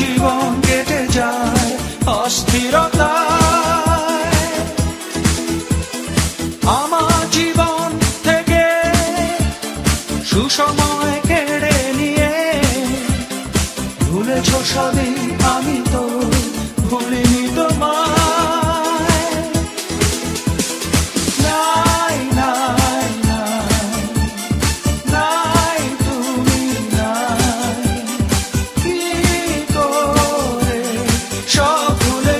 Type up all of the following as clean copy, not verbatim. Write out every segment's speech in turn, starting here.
জীবন কেটে যায় অস্থিরতায়। আমার জীবন থেকে সুসময় কেড়ে নিয়ে ভুলেছ সবই, আমি তো ভুলিনি তোমায়। নাই নাই নাই নাই তুমি নাই, কি করে সব ভুলে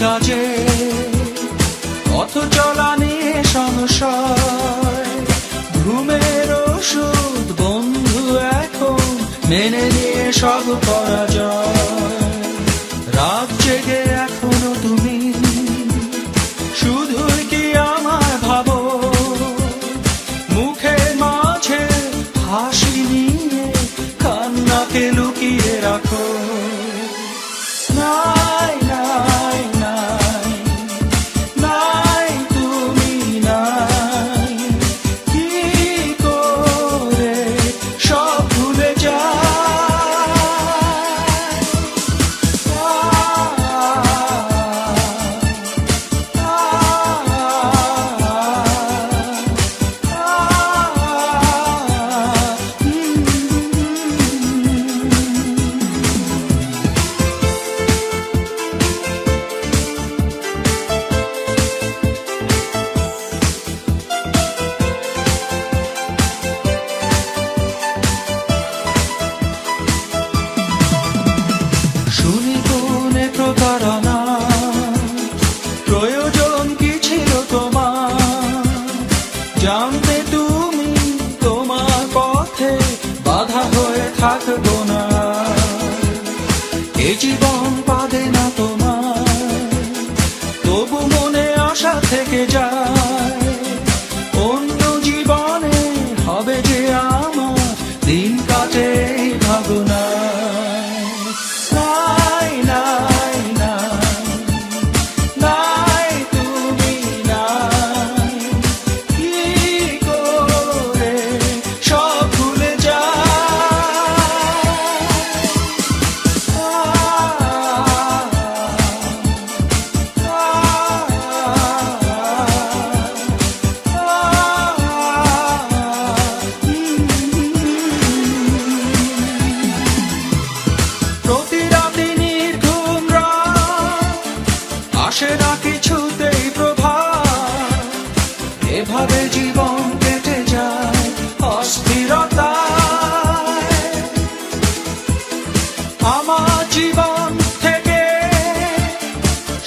কাজে পথ চলা নিয়ে সংশয়, ঘুমের ওষুধ বন্ধু এখন মেনে নিয়ে সব পরাজয়। রাত জেগে এখনো তুমি শুধুই কি আমায় ভাবো, মুখের মাঝে হাসি নিয়ে কান্নাকে লুকিয়ে রাখো। নাই নাই নাই নাই তুমি নাই, কি করে সব ভুলে শুনি কোনে প্রতারণা, প্রয়োজন কি ছিল তোমার? জানতে তুমি তোমার পথে বাধা হয়ে থাকবো না। এ জীবন পাবে না তোমার, তবু মনে আশা থেকে যায় অন্য জীবনে হবে যে আমার দিন কাটে ভাবনা। আসে না কিছুতেই প্রভাত, এভাবে জীবন কেটে যায় অস্থিরতায়। আমার জীবন থেকে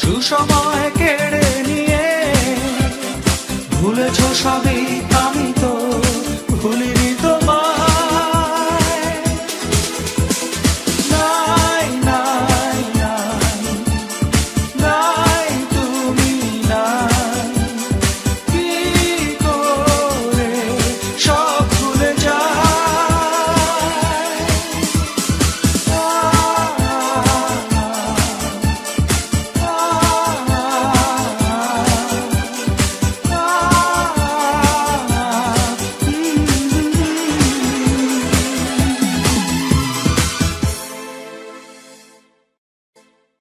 সুসময় কেড়ে নিয়ে ভুলেছ সবই, আমি